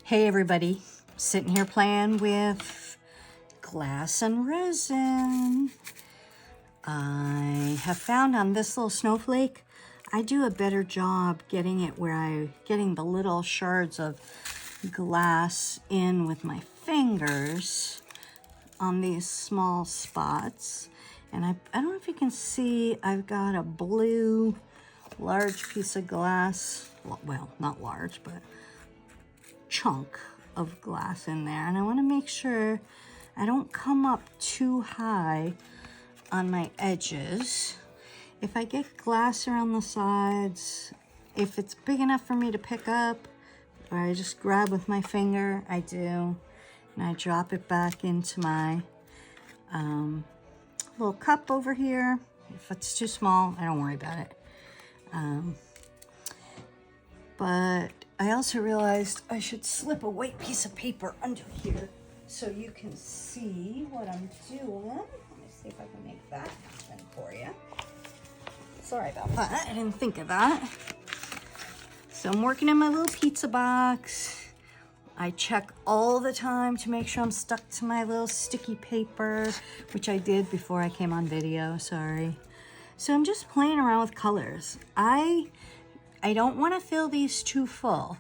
Hey everybody, sitting here playing with glass and resin. I have found on this little snowflake, I do a better job getting it where getting the little shards of glass in with my fingers on these small spots. And I don't know if you can see, I've got a blue large piece of glass, well, not large, but chunk of glass in there, and I want to make sure I don't come up too high on my edges. If I get glass around the sides, if it's big enough for me to pick up, or I just grab with my finger, I do, and I drop it back into my little cup over here. If it's too small, I don't worry about it. But I also realized I should slip a white piece of paper under here so you can see what I'm doing. Let me see if I can make that happen for you. Sorry about that, I didn't think of that. So I'm working in my little pizza box. I check all the time to make sure I'm stuck to my little sticky paper, which I did before I came on video, sorry. So I'm just playing around with colors. I don't want to fill these too full,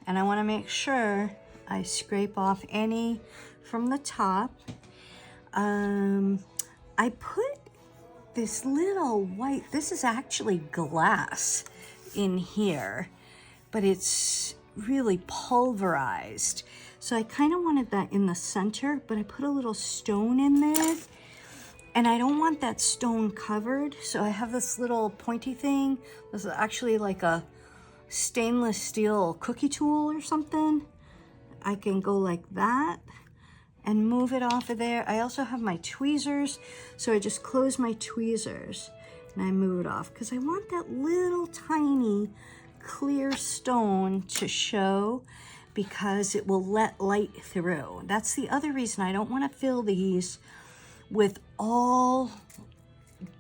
and I want to make sure I scrape off any from the top. I put this little white, this is actually glass in here, but it's really pulverized. So I kind of wanted that in the center, but I put a little stone in there. And I don't want that stone covered, so I have this little pointy thing. This is actually like a stainless steel cookie tool or something. I can go like that and move it off of there. I also have my tweezers, so I just close my tweezers and I move it off because I want that little tiny clear stone to show because it will let light through. That's the other reason I don't want to fill these with all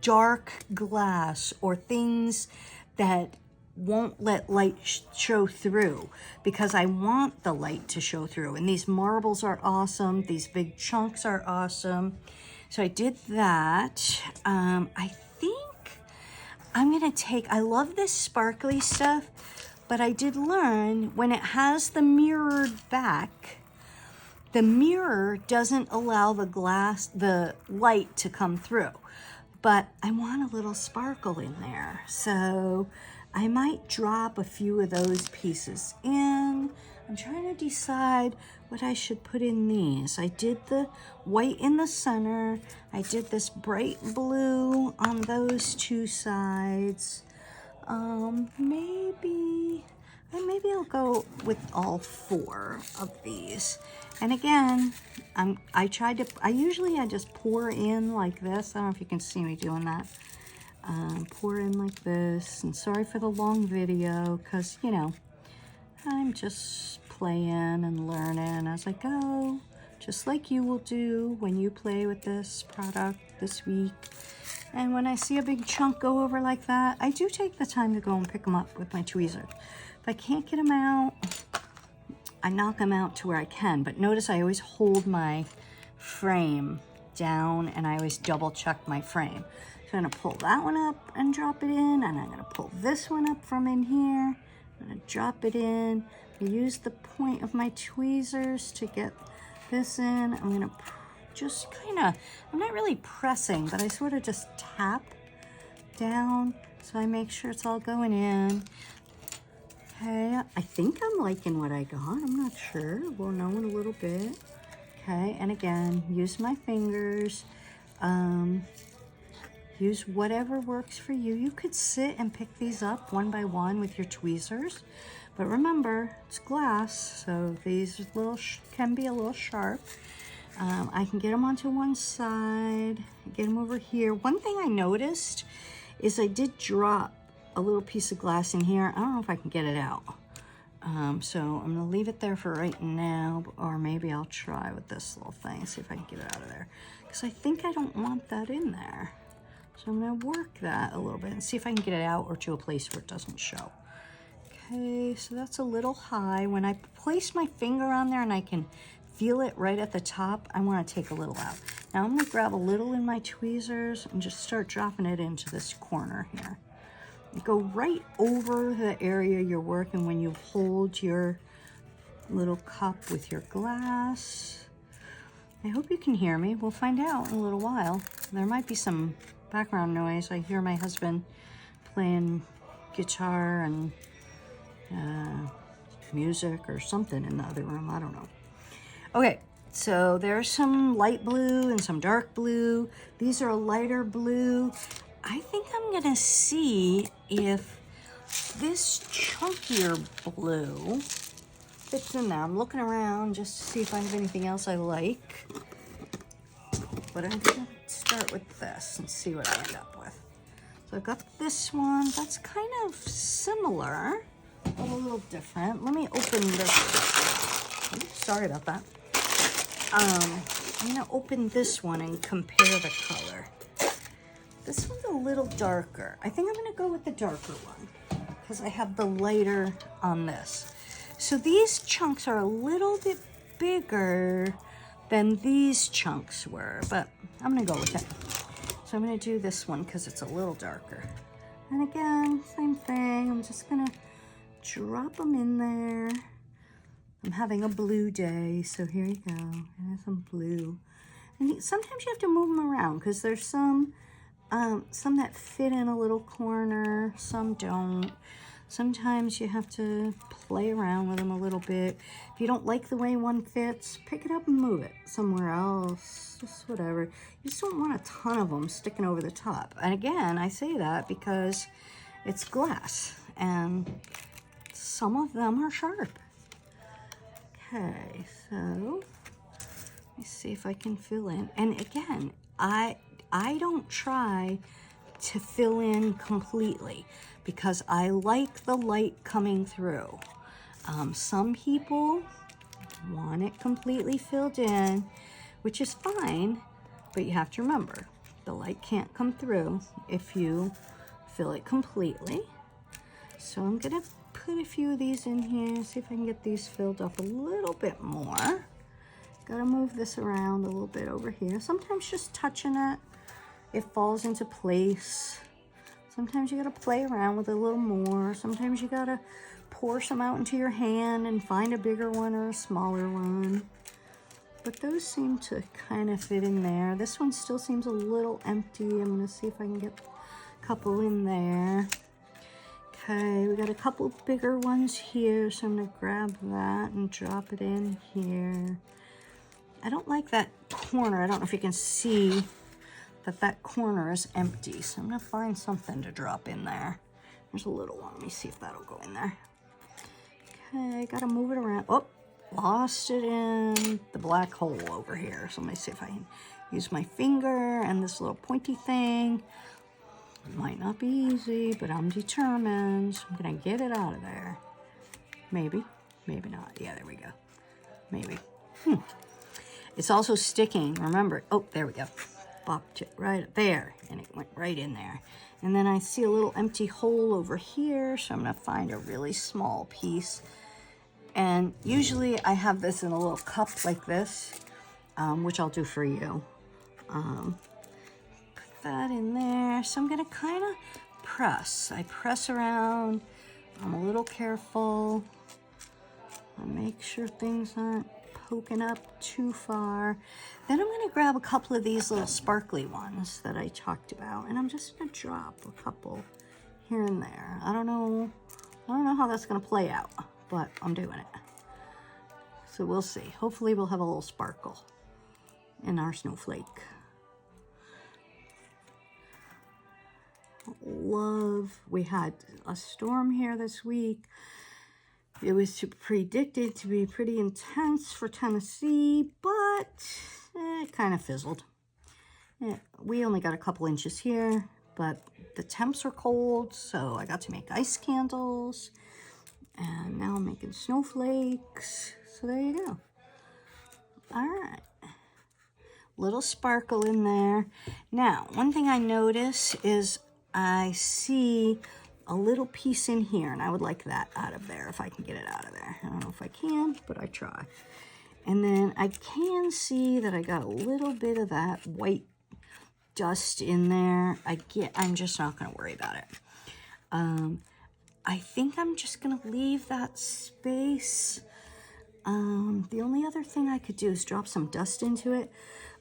dark glass or things that won't let light show through, because I want the light to show through. And these marbles are awesome. These big chunks are awesome. So I did that. I think I'm gonna I love this sparkly stuff, but I did learn when it has the mirrored back, the mirror doesn't allow the light to come through, but I want a little sparkle in there. So I might drop a few of those pieces in. I'm trying to decide what I should put in these. I did the white in the center. I did this bright blue on those two sides. Maybe I'll go with all four of these. And again, I usually just pour in like this. I don't know if you can see me doing that. Pour in like this. And sorry for the long video, because, you know, I'm just playing and learning as I go, just like you will do when you play with this product this week. And when I see a big chunk go over like that, I do take the time to go and pick them up with my tweezers. If I can't get them out, I knock them out to where I can. But notice I always hold my frame down and I always double check my frame. So I'm gonna pull that one up and drop it in, and I'm gonna pull this one up from in here. I'm gonna drop it in. I use the point of my tweezers to get this in. I'm gonna just I'm not really pressing, but I sort of just tap down so I make sure it's all going in. Okay, I think I'm liking what I got. I'm not sure. We'll know in a little bit. Okay, and again, use my fingers. Use whatever works for you. You could sit and pick these up one by one with your tweezers. But remember, it's glass, so these can be a little sharp. I can get them onto one side, get them over here. One thing I noticed is I did drop a little piece of glass in here. I don't know if I can get it out. So I'm gonna leave it there for right now, or maybe I'll try with this little thing, see if I can get it out of there. Because I think I don't want that in there. So I'm gonna work that a little bit and see if I can get it out or to a place where it doesn't show. Okay, so that's a little high. When I place my finger on there and I can feel it right at the top, I want to take a little out. Now I'm going to grab a little in my tweezers and just start dropping it into this corner here. Go right over the area you're working when you hold your little cup with your glass. I hope you can hear me. We'll find out in a little while. There might be some background noise. I hear my husband playing guitar and music or something in the other room. I don't know. Okay, so there's some light blue and some dark blue. These are a lighter blue. I think I'm gonna see if this chunkier blue fits in there. I'm looking around just to see if I have anything else I like. But I'm gonna start with this and see what I end up with. So I've got this one. That's kind of similar, but a little different. Let me open this. Oops, sorry about that. I'm gonna open this one and compare the color. This one's a little darker. I think I'm gonna go with the darker one because I have the lighter on this. So these chunks are a little bit bigger than these chunks were, but I'm gonna go with it. So I'm gonna do this one because it's a little darker. And again, same thing. I'm just gonna drop them in there. I'm having a blue day, so here you go. There's some blue. And sometimes you have to move them around because there's some that fit in a little corner, some don't. Sometimes you have to play around with them a little bit. If you don't like the way one fits, pick it up and move it somewhere else, just whatever. You just don't want a ton of them sticking over the top. And again, I say that because it's glass and some of them are sharp. Okay, so let me see if I can fill in. And again, I don't try to fill in completely because I like the light coming through. Some people want it completely filled in, which is fine, but you have to remember, the light can't come through if you fill it completely. So I'm gonna put a few of these in here, see if I can get these filled up a little bit more. Gotta move this around a little bit over here. Sometimes just touching it, it falls into place. Sometimes you gotta play around with it a little more. Sometimes you gotta pour some out into your hand and find a bigger one or a smaller one. But those seem to kind of fit in there. This one still seems a little empty. I'm gonna see if I can get a couple in there. Okay, we got a couple bigger ones here, so I'm gonna grab that and drop it in here. I don't like that corner. I don't know if you can see that corner is empty, so I'm gonna find something to drop in there. There's a little one. Let me see if that'll go in there. Okay, gotta move it around. Oh, lost it in the black hole over here. So let me see if I can use my finger and this little pointy thing. It might not be easy, but I'm determined. I'm gonna get it out of there. Maybe, maybe not. Yeah, there we go. Maybe. It's also sticking, remember. Oh, there we go. Bopped it right there, and it went right in there. And then I see a little empty hole over here, so I'm gonna find a really small piece. And usually I have this in a little cup like this, which I'll do for you. Put that in there. So I'm gonna kind of press. I press around. I'm a little careful. I make sure things aren't poking up too far. Then I'm gonna grab a couple of these little sparkly ones that I talked about, and I'm just gonna drop a couple here and there. I don't know how that's gonna play out, but I'm doing it. So we'll see. Hopefully we'll have a little sparkle in our snowflake. We had a storm here this week. It was predicted to be pretty intense for Tennessee, but it kind of fizzled. We only got a couple inches here, but the temps are cold, so I got to make ice candles. And now I'm making snowflakes. So there you go. All right. Little sparkle in there. Now, one thing I notice is I see a little piece in here, and I would like that out of there if I can get it out of there. I don't know if I can, but I try. And then I can see that I got a little bit of that white dust in there. I'm just not going to worry about it. I think I'm just going to leave that space. The only other thing I could do is drop some dust into it,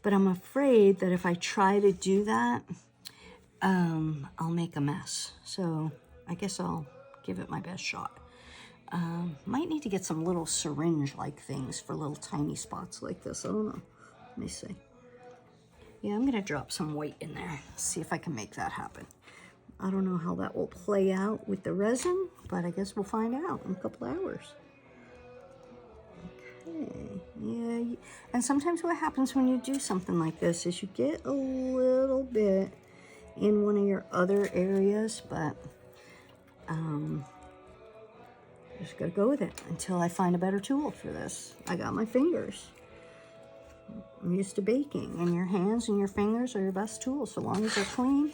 but I'm afraid that if I try to do that, I'll make a mess. So I guess I'll give it my best shot. Might need to get some little syringe-like things for little tiny spots like this. I don't know. Let me see. Yeah, I'm gonna drop some white in there. See if I can make that happen. I don't know how that will play out with the resin, but I guess we'll find out in a couple hours. Okay, yeah, and sometimes what happens when you do something like this is you get a little bit in one of your other areas, but just gotta go with it until I find a better tool for this. I got my fingers. I'm used to baking, and your hands and your fingers are your best tools so long as they're clean.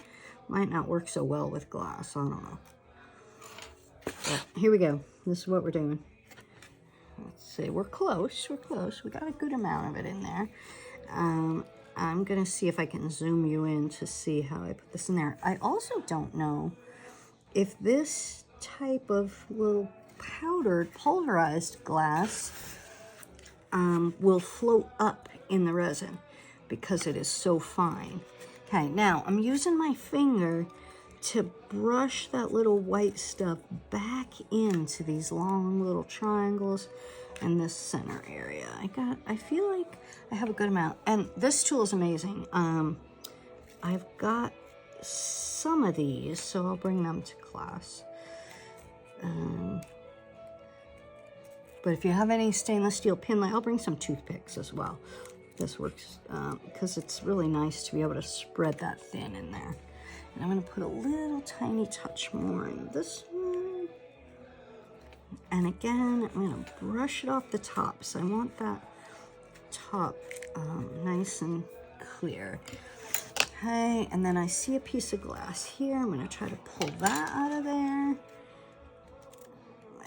Might not work so well with glass, I don't know. But here we go. This is what we're doing. Let's see, we're close, We got a good amount of it in there. I'm gonna see if I can zoom you in to see how I put this in there. I also don't know if this type of little powdered, pulverized glass will float up in the resin because it is so fine. Okay, now I'm using my finger to brush that little white stuff back into these long little triangles in this center area. I feel like I have a good amount, and this tool is amazing. I've got some of these, so I'll bring them to class. But if you have any stainless steel pin, I'll bring some toothpicks as well. This works because it's really nice to be able to spread that thin in there. And I'm going to put a little tiny touch more in this one. And again, I'm going to brush it off the top. So I want that top nice and clear. Okay, and then I see a piece of glass here. I'm going to try to pull that out of there.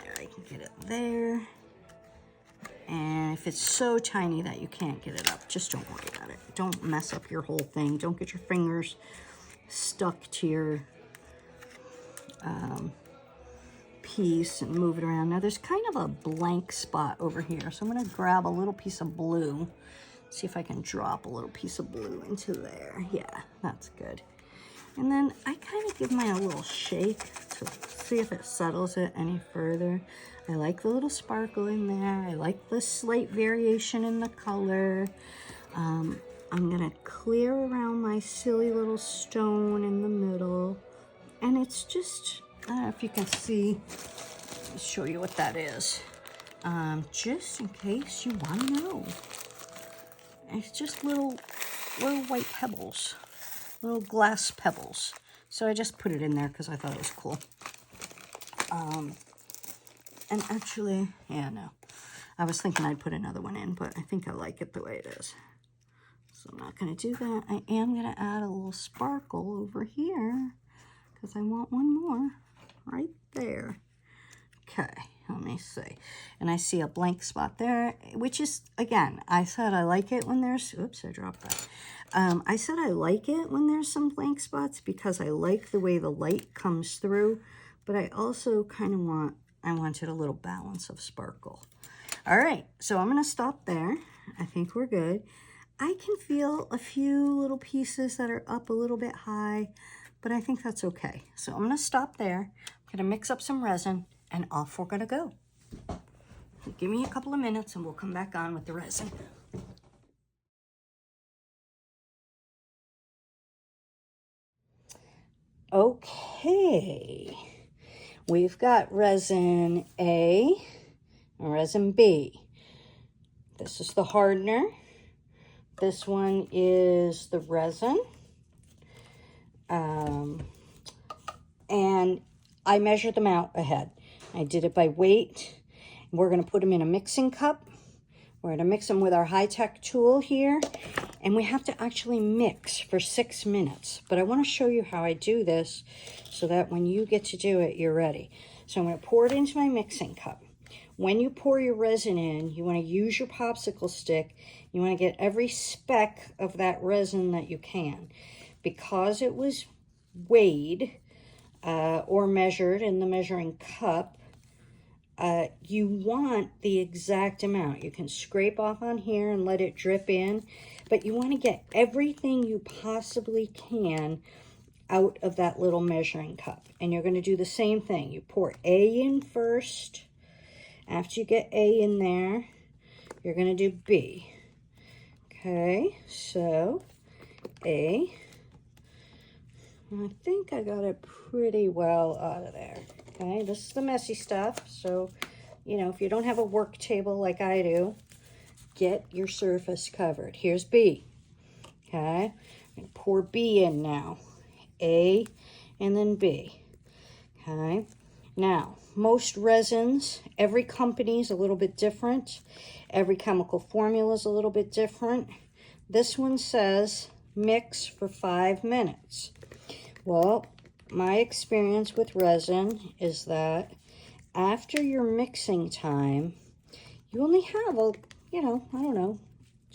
There, I can get it there. And if it's so tiny that you can't get it up, just don't worry about it. Don't mess up your whole thing. Don't get your fingers stuck to your piece and move it around. Now there's kind of a blank spot over here, so I'm going to grab a little piece of blue. See if I can drop a little piece of blue into there. Yeah, that's good. And then I kind of give mine a little shake to see if it settles it any further. I like the little sparkle in there. I like the slight variation in the color. I'm gonna clear around my silly little stone in the middle. And it's just, I don't know if you can see, let me show you what that is. Just in case you wanna know. It's just little white pebbles, little glass pebbles. So I just put it in there because I thought it was cool. And actually, yeah, no. I was thinking I'd put another one in, but I think I like it the way it is. So I'm not going to do that. I am going to add a little sparkle over here because I want one more right there. Okay, let me see. And I see a blank spot there, which is, again, I said I like it when there's, oops, I dropped that. I said I like it when there's some blank spots because I like the way the light comes through, but I also kind of wanted a little balance of sparkle. All right, so I'm going to stop there. I think we're good. I can feel a few little pieces that are up a little bit high, but I think that's okay. So I'm going to stop there. I'm going to mix up some resin, and off we're going to go. Give me a couple of minutes, and we'll come back on with the resin. Okay. We've got resin A and resin B. This is the hardener. This one is the resin. And I measured them out ahead. I did it by weight. We're going to put them in a mixing cup We're gonna mix them with our high-tech tool here, and we have to actually mix for 6 minutes. But I wanna show you how I do this so that when you get to do it, you're ready. So I'm gonna pour it into my mixing cup. When you pour your resin in, you wanna use your popsicle stick. You wanna get every speck of that resin that you can. Because it was weighed or measured in the measuring cup, you want the exact amount. You can scrape off on here and let it drip in, but you want to get everything you possibly can out of that little measuring cup. And you're going to do the same thing. You pour A in first. After you get A in there, you're going to do B. Okay, so A. I think I got it pretty well out of there. Okay, this is the messy stuff. So, you know, if you don't have a work table like I do, get your surface covered. Here's B. Okay, I'm going to pour B in now. A and then B. Okay, now, most resins, every company is a little bit different. Every chemical formula is a little bit different. This one says mix for 5 minutes. Well, my experience with resin is that after your mixing time, you only have a, you know, I don't know,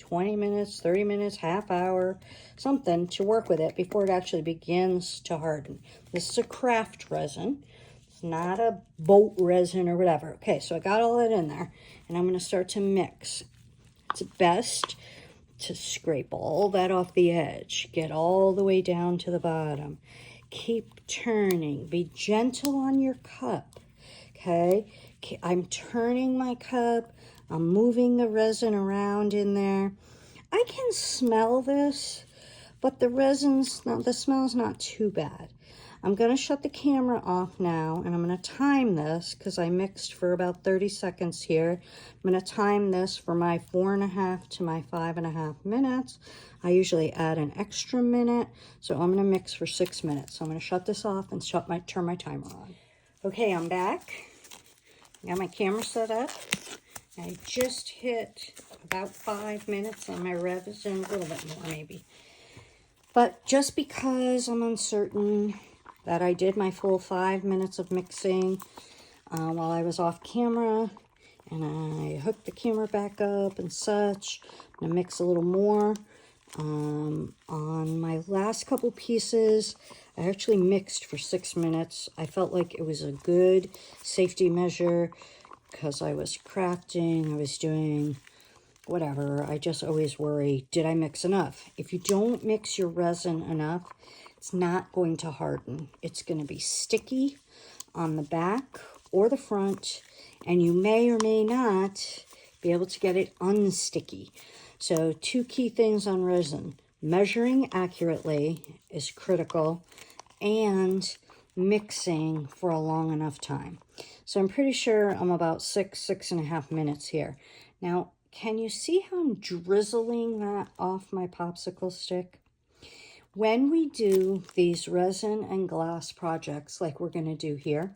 20 minutes, 30 minutes, half hour, something to work with it before it actually begins to harden. This is a craft resin. It's not a boat resin or whatever. Okay, so I got all that in there, and I'm going to start to mix. It's best to scrape all that off the edge. Get all the way down to the bottom. Keep turning. Be gentle on your cup. Okay? I'm turning my cup. I'm moving the resin around in there. I can smell this, but the smell's not too bad. I'm going to shut the camera off now, and I'm going to time this because I mixed for about 30 seconds here. I'm going to time this for my 4.5 to my 5.5 minutes. I usually add an extra minute, so I'm going to mix for 6 minutes. So I'm going to shut this off and turn my timer on. Okay, I'm back. I got my camera set up. I just hit about 5 minutes on my resin, a little bit more maybe. But just because I'm uncertain that I did my full 5 minutes of mixing while I was off camera, and I hooked the camera back up and such. I'm gonna mix a little more. On my last couple pieces, I actually mixed for 6 minutes. I felt like it was a good safety measure because I was crafting, I was doing whatever. I just always worry, did I mix enough? If you don't mix your resin enough, it's not going to harden. It's going to be sticky on the back or the front, and you may or may not be able to get it unsticky. So 2 key things on resin. Measuring accurately is critical, and mixing for a long enough time. So I'm pretty sure I'm about 6.5 minutes here. Now, can you see how I'm drizzling that off my popsicle stick? When we do these resin and glass projects like we're going to do here,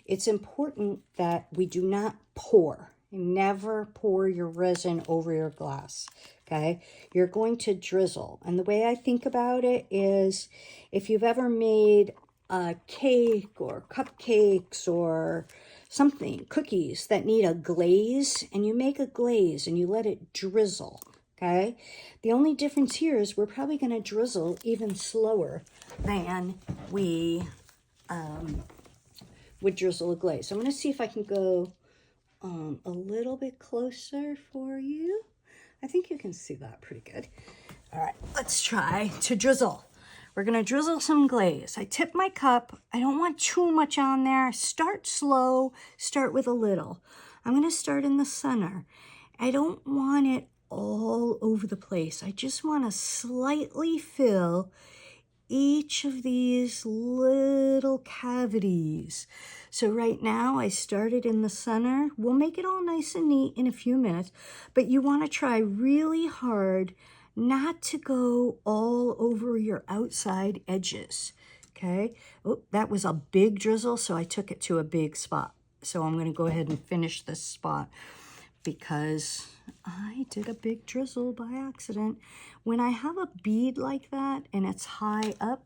it's important that we do not pour. Never pour your resin over your glass, okay? You're going to drizzle. And the way I think about it is if you've ever made a cake or cupcakes or something, cookies that need a glaze, and you make a glaze and you let it drizzle, okay? The only difference here is we're probably going to drizzle even slower than we would drizzle a glaze. So I'm going to see if I can go a little bit closer for you. I think you can see that pretty good. All right, let's try to drizzle. We're going to drizzle some glaze. I tip my cup. I don't want too much on there. Start slow. Start with a little. I'm going to start in the center. I don't want it all over the place. I just want to slightly fill each of these little cavities. So right now I started in the center. We'll make it all nice and neat in a few minutes, but you want to try really hard not to go all over your outside edges, okay? Oh, that was a big drizzle, so I took it to a big spot. So I'm going to go ahead and finish this spot. because I did a big drizzle by accident. When I have a bead like that and it's high up,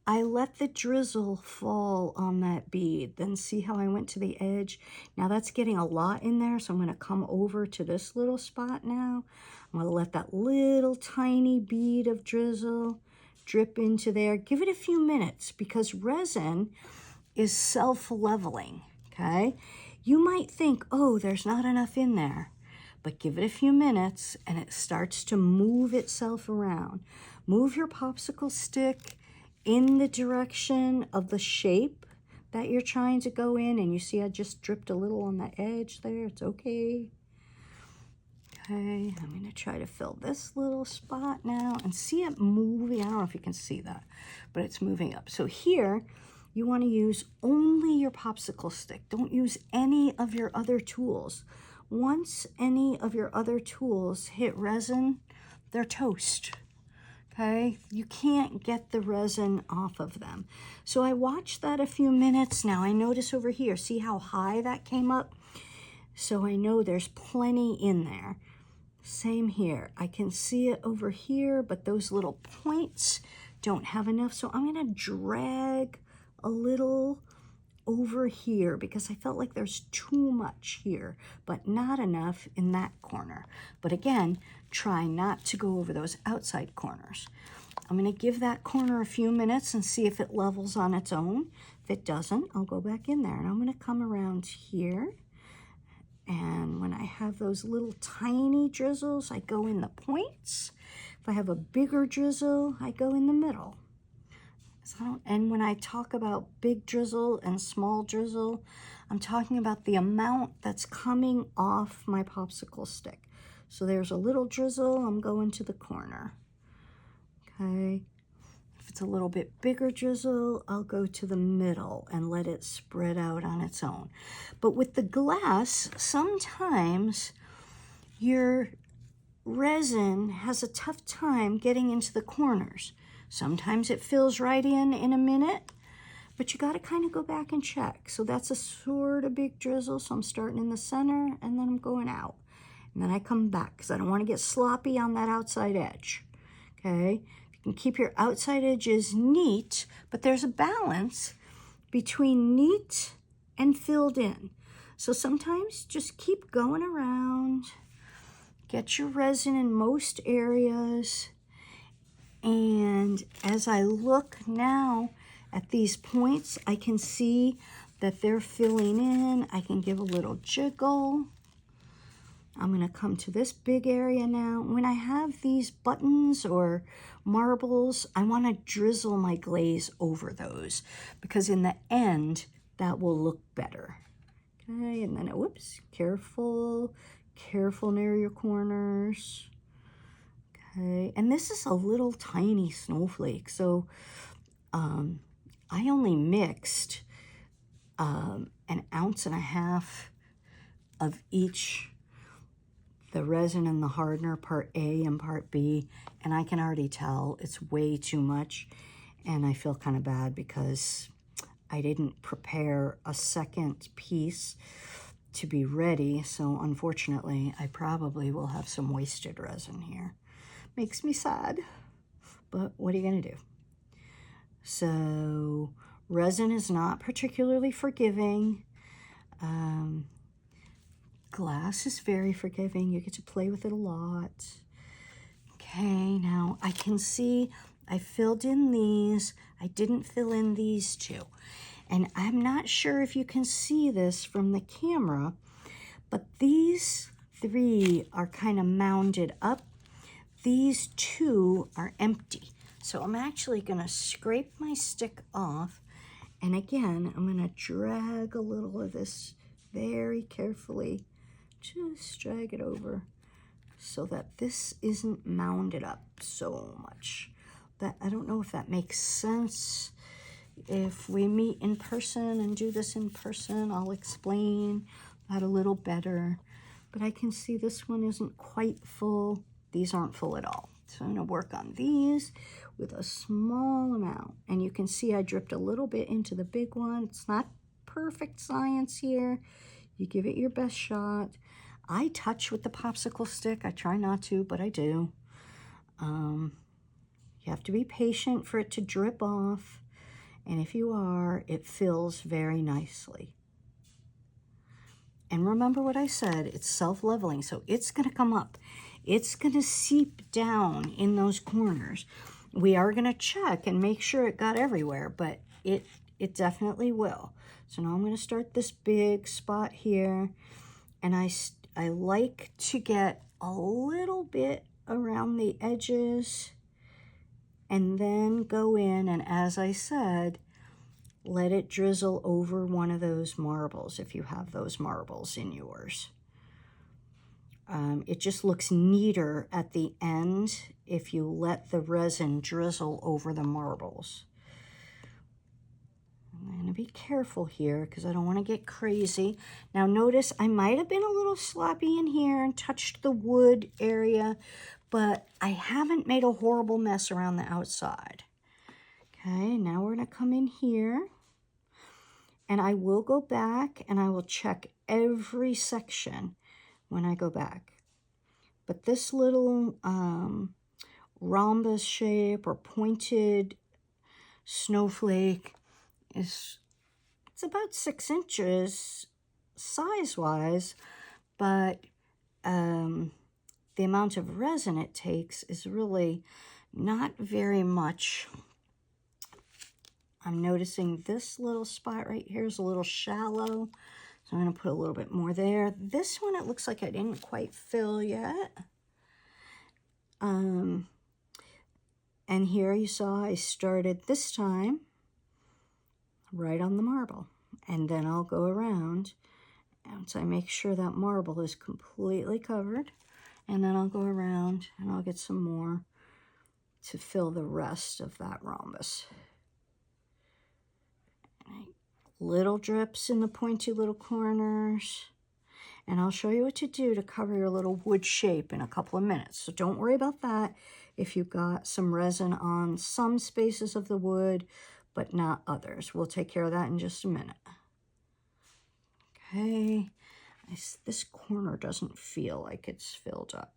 I let the drizzle fall on that bead. Then see how I went to the edge? Now that's getting a lot in there, so I'm going to come over to this little spot now. I'm going to let that little tiny bead of drizzle drip into there. Give it a few minutes because resin is self-leveling, okay? You might think, oh, there's not enough in there, but give it a few minutes and it starts to move itself around. Move your popsicle stick in the direction of the shape that you're trying to go in, and you see I just dripped a little on the edge there. It's okay. Okay, I'm going to try to fill this little spot now and see it moving. I don't know if you can see that, but it's moving up. So here, you want to use only your popsicle stick. Don't use any of your other tools. Once any of your other tools hit resin, they're toast. Okay, you can't get the resin off of them. So I watched that a few minutes. Now I notice over here, see how high that came up? So I know there's plenty in there. Same here. I can see it over here, but those little points don't have enough. So I'm going to drag a little over here because I felt like there's too much here, but not enough in that corner. But again, try not to go over those outside corners. I'm going to give that corner a few minutes and see if it levels on its own. If it doesn't, I'll go back in there, and I'm going to come around here. And when I have those little tiny drizzles, I go in the points. If I have a bigger drizzle, I go in the middle. And when I talk about big drizzle and small drizzle, I'm talking about the amount that's coming off my popsicle stick. So there's a little drizzle, I'm going to the corner. Okay. If it's a little bit bigger drizzle, I'll go to the middle and let it spread out on its own. But with the glass, sometimes your resin has a tough time getting into the corners. Sometimes it fills right in a minute, but you got to kind of go back and check. So that's a sort of big drizzle. So I'm starting in the center and then I'm going out. And then I come back because I don't want to get sloppy on that outside edge. Okay, you can keep your outside edges neat, but there's a balance between neat and filled in. So sometimes just keep going around, get your resin in most areas. And as I look now at these points, I can see that they're filling in. I can give a little jiggle. I'm going to come to this big area now. When I have these buttons or marbles, I want to drizzle my glaze over those because in the end, that will look better. Okay, and then, whoops, careful near your corners. Okay, and this is a little tiny snowflake, so I only mixed 1.5 ounces of each, the resin and the hardener, part A and part B, and I can already tell it's way too much, and I feel kind of bad because I didn't prepare a second piece to be ready, so unfortunately I probably will have some wasted resin here. Makes me sad, but what are you going to do? So resin is not particularly forgiving. Glass is very forgiving. You get to play with it a lot. Okay, now I can see I filled in these. I didn't fill in these two. And I'm not sure if you can see this from the camera, but these 3 are kind of mounded up. These 2 are empty. So I'm actually going to scrape my stick off. And again, I'm going to drag a little of this very carefully. Just drag it over so that this isn't mounded up so much. That I don't know if that makes sense. If we meet in person and do this in person, I'll explain that a little better. But I can see this one isn't quite full. These aren't full at all. So I'm going to work on these with a small amount. And you can see I dripped a little bit into the big one. It's not perfect science here. You give it your best shot. I touch with the popsicle stick. I try not to, but I do. You have to be patient for it to drip off. And if you are, it fills very nicely. And remember what I said, it's self-leveling, so it's going to come up. It's going to seep down in those corners. We are going to check and make sure it got everywhere, but it definitely will. So now I'm going to start this big spot here, and I like to get a little bit around the edges and then go in, and as I said, let it drizzle over one of those marbles if you have those marbles in yours. It just looks neater at the end if you let the resin drizzle over the marbles. I'm going to be careful here because I don't want to get crazy. Now notice I might have been a little sloppy in here and touched the wood area, but I haven't made a horrible mess around the outside. Okay, now we're going to come in here. And I will go back and I will check every section when I go back. But this little rhombus shape or pointed snowflake it's about 6 inches size-wise, but the amount of resin it takes is really not very much. I'm noticing this little spot right here is a little shallow, so I'm going to put a little bit more there. This one, it looks like I didn't quite fill yet. And here you saw I started this time right on the marble, and then I'll go around once I make sure that marble is completely covered, and then I'll go around and I'll get some more to fill the rest of that rhombus. Little drips in the pointy little corners. And I'll show you what to do to cover your little wood shape in a couple of minutes. So don't worry about that if you've got some resin on some spaces of the wood, but not others. We'll take care of that in just a minute. Okay, this corner doesn't feel like it's filled up.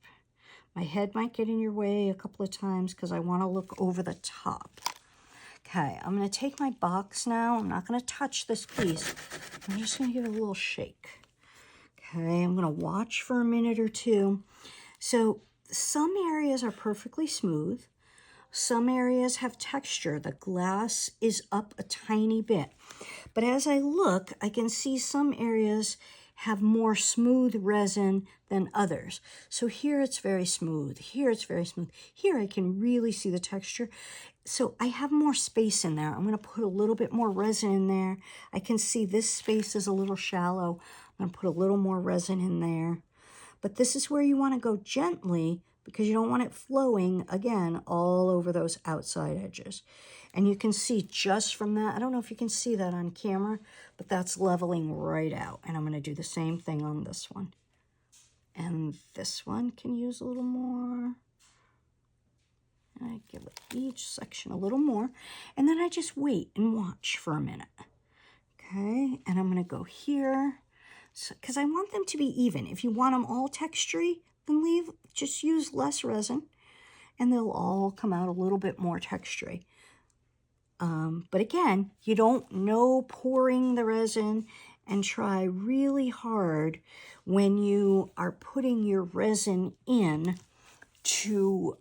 My head might get in your way a couple of times because I want to look over the top. Okay, I'm going to take my box now. I'm not going to touch this piece. I'm just going to give it a little shake. Okay, I'm going to watch for a minute or two. So some areas are perfectly smooth. Some areas have texture. The glass is up a tiny bit. But as I look, I can see some areas have more smooth resin than others. So here it's very smooth. Here it's very smooth. Here I can really see the texture. So I have more space in there. I'm going to put a little bit more resin in there. I can see this space is a little shallow. I'm going to put a little more resin in there. But this is where you want to go gently because you don't want it flowing, again, all over those outside edges. And you can see just from that, I don't know if you can see that on camera, but that's leveling right out. And I'm going to do the same thing on this one. And this one can use a little more. I give each section a little more. And then I just wait and watch for a minute. Okay, and I'm going to go here. Because I want them to be even. If you want them all textury, then just use less resin and they'll all come out a little bit more textury. But again, you don't know pouring the resin, and try really hard when you are putting your resin in to,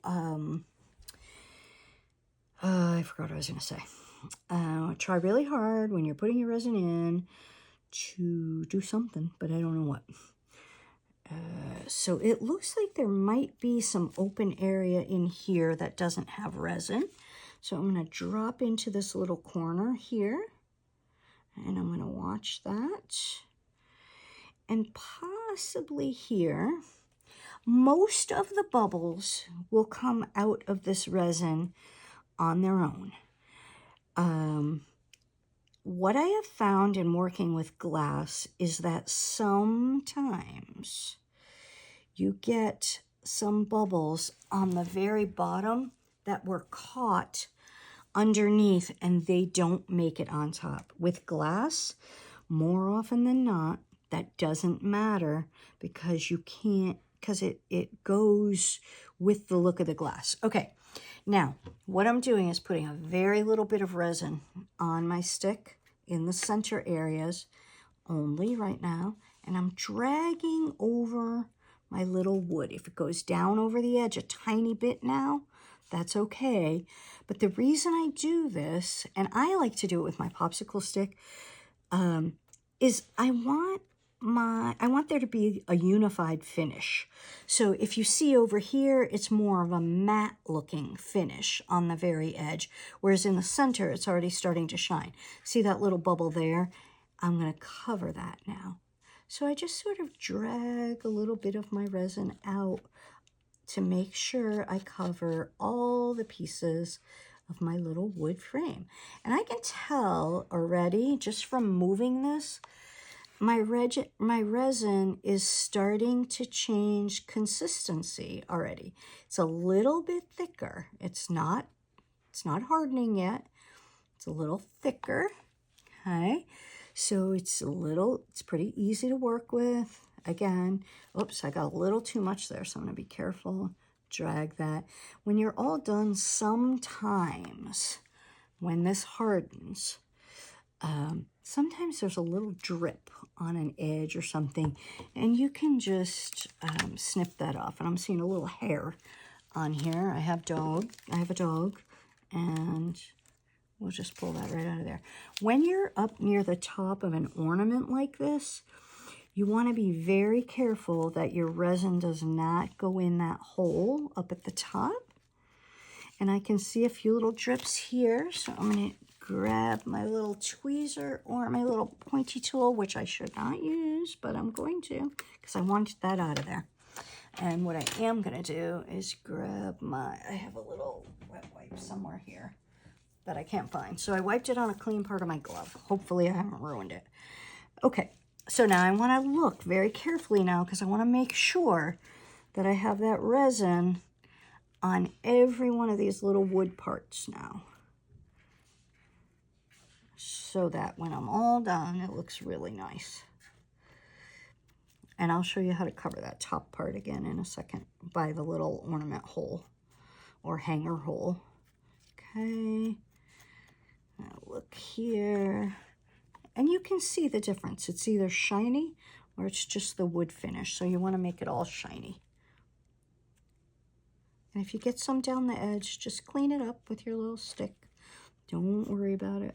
I forgot what I was going to say. Try really hard when you're putting your resin in to do something, but I don't know what. So it looks like there might be some open area in here that doesn't have resin. So I'm going to drop into this little corner here, and I'm going to watch that. And possibly here, most of the bubbles will come out of this resin on their own. What I have found in working with glass is that sometimes you get some bubbles on the very bottom that were caught underneath and they don't make it on top. With glass, more often than not, that doesn't matter because you can't, because it goes with the look of the glass. Okay, now what I'm doing is putting a very little bit of resin on my stick in the center areas only right now, and I'm dragging over my little wood. If it goes down over the edge a tiny bit now, that's okay. But the reason I do this, and I like to do it with my popsicle stick, is I want there to be a unified finish. So if you see over here, it's more of a matte looking finish on the very edge, whereas in the center, it's already starting to shine. See that little bubble there? I'm going to cover that now. So I just sort of drag a little bit of my resin out to make sure I cover all the pieces of my little wood frame. And I can tell already, just from moving this, my resin is starting to change consistency already. It's a little bit thicker. It's not hardening yet. It's a little thicker, okay? So it's pretty easy to work with. Again, oops, I got a little too much there, so I'm gonna be careful. Drag that. When you're all done, sometimes when this hardens, sometimes there's a little drip on an edge or something, and you can just snip that off. And I'm seeing a little hair on here. I have a dog, and we'll just pull that right out of there. When you're up near the top of an ornament like this, you want to be very careful that your resin does not go in that hole up at the top. And I can see a few little drips here, so I'm going to grab my little tweezer or my little pointy tool, which I should not use, but I'm going to because I want that out of there. And what I am going to do is grab I have a little wet wipe somewhere here that I can't find. So I wiped it on a clean part of my glove. Hopefully I haven't ruined it. Okay, so now I want to look very carefully now because I want to make sure that I have that resin on every one of these little wood parts now, so that when I'm all done, it looks really nice. And I'll show you how to cover that top part again in a second by the little ornament hole or hanger hole. Okay, now look here. And you can see the difference. It's either shiny or it's just the wood finish. So you want to make it all shiny. And if you get some down the edge, just clean it up with your little stick. Don't worry about it.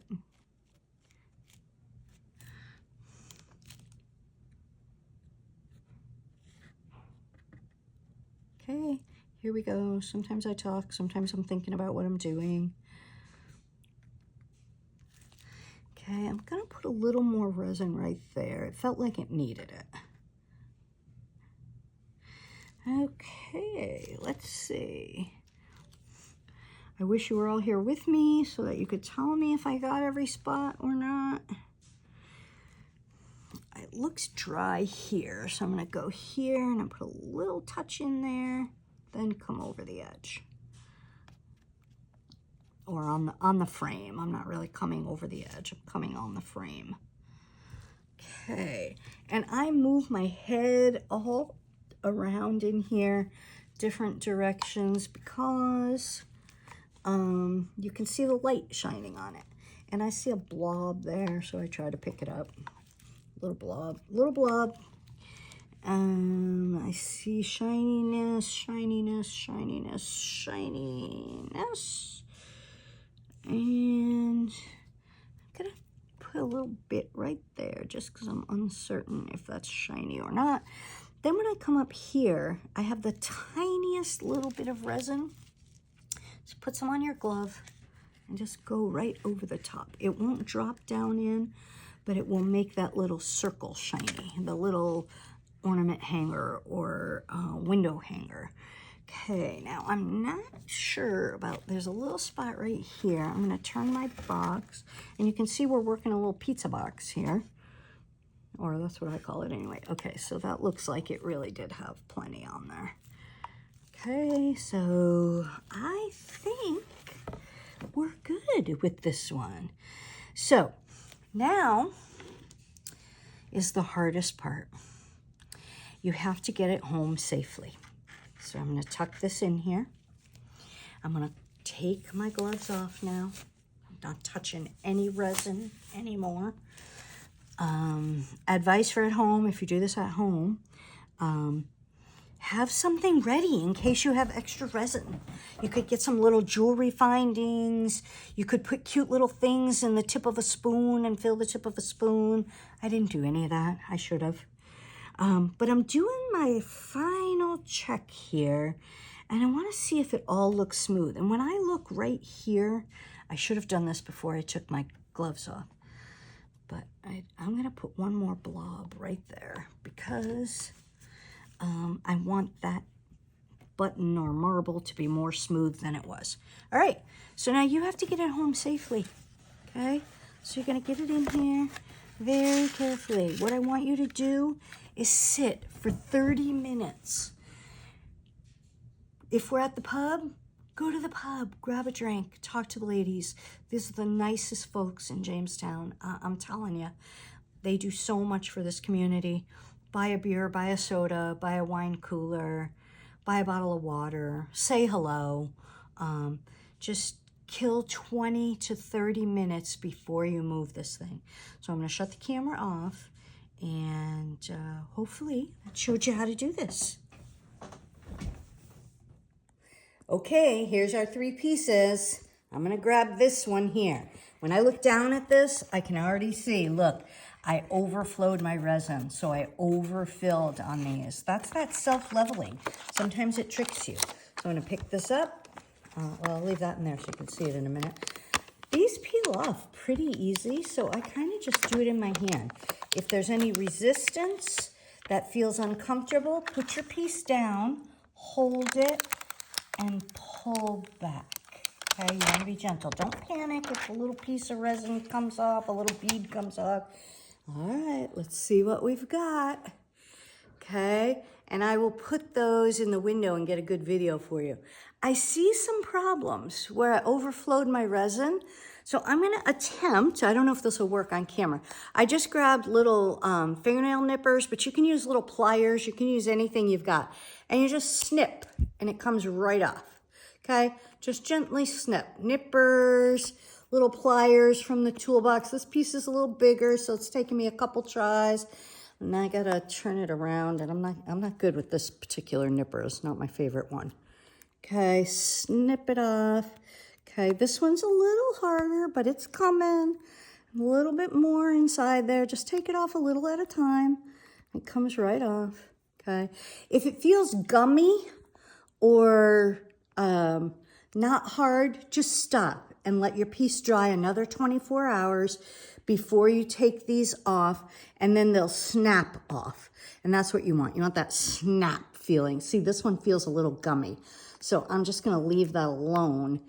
Okay, here we go. Sometimes I talk, sometimes I'm thinking about what I'm doing. Okay, I'm gonna put a little more resin right there. It felt like it needed it. Okay, let's see. I wish you were all here with me so that you could tell me if I got every spot or not. It looks dry here, so I'm gonna go here and I put a little touch in there, then come over the edge. Or on the frame. I'm not really coming over the edge, I'm coming on the frame. Okay, and I move my head all around in here, different directions, because you can see the light shining on it. And I see a blob there, so I try to pick it up. Little blob, little blob. I see shininess, shininess, shininess, shininess. And I'm gonna put a little bit right there just because I'm uncertain if that's shiny or not. Then when I come up here, I have the tiniest little bit of resin. Just put some on your glove and just go right over the top. It won't drop down in, but it will make that little circle shiny, the little ornament hanger or window hanger. Okay, now I'm not sure about, there's a little spot right here. I'm gonna turn my box, and you can see we're working a little pizza box here, or that's what I call it anyway. Okay, so that looks like it really did have plenty on there. Okay, so I think we're good with this one. So now, is the hardest part. You have to get it home safely. So I'm gonna tuck this in here. I'm gonna take my gloves off now. I'm not touching any resin anymore. Advice for at home, if you do this at home, have something ready in case you have extra resin. You could get some little jewelry findings. You could put cute little things in the tip of a spoon and fill the tip of a spoon. I didn't do any of that. I should have. But I'm doing my final check here, and I want to see if it all looks smooth. And when I look right here, I should have done this before I took my gloves off. But I'm going to put one more blob right there because I want that button or marble to be more smooth than it was. All right, so now you have to get it home safely, okay? So you're going to get it in here very carefully. What I want you to do is sit for 30 minutes. If we're at the pub, go to the pub, grab a drink, talk to the ladies. These are the nicest folks in Jamestown. I'm telling you, they do so much for this community. Buy a beer, buy a soda, buy a wine cooler, buy a bottle of water, say hello. Just kill 20 to 30 minutes before you move this thing. So I'm gonna shut the camera off, and hopefully that showed you how to do this. Okay, here's our 3 pieces. I'm gonna grab this one here. When I look down at this, I can already see, look, I overflowed my resin, so I overfilled on these. That's that self-leveling. Sometimes it tricks you. So I'm gonna pick this up. Well, I'll leave that in there so you can see it in a minute. These peel off pretty easy, so I kind of just do it in my hand. If there's any resistance that feels uncomfortable, put your piece down, hold it, and pull back. Okay, you want to be gentle. Don't panic if a little piece of resin comes off, a little bead comes off. All right, let's see what we've got. Okay, and I will put those in the window and get a good video for you. I see some problems where I overflowed my resin, so I'm gonna attempt, I don't know if this will work on camera. I just grabbed little fingernail nippers, but you can use little pliers, you can use anything you've got. And you just snip, and it comes right off, okay? Just gently snip. Nippers, little pliers from the toolbox. This piece is a little bigger, so it's taking me a couple tries. And I gotta turn it around, and I'm not good with this particular nipper. It's not my favorite one. Okay, snip it off. Okay, this one's a little harder, but it's coming. A little bit more inside there. Just take it off a little at a time. It comes right off, okay? If it feels gummy or not hard, just stop and let your piece dry another 24 hours before you take these off, and then they'll snap off. And that's what you want. You want that snap feeling. See, this one feels a little gummy. So I'm just gonna leave that alone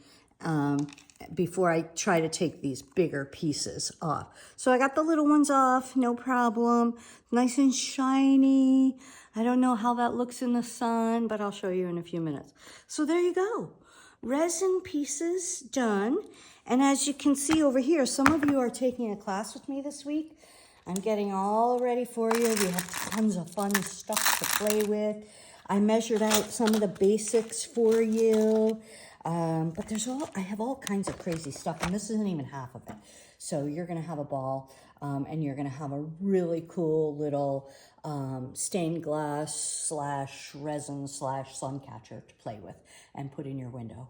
before I try to take these bigger pieces off. So I got the little ones off, no problem. Nice and shiny. I don't know how that looks in the sun, but I'll show you in a few minutes. So there you go. Resin pieces done. And as you can see over here, some of you are taking a class with me this week. I'm getting all ready for you. We have tons of fun stuff to play with. I measured out some of the basics for you. But I have all kinds of crazy stuff, and this isn't even half of it. So you're gonna have a ball, and you're gonna have a really cool little stained glass / resin / sun catcher to play with and put in your window.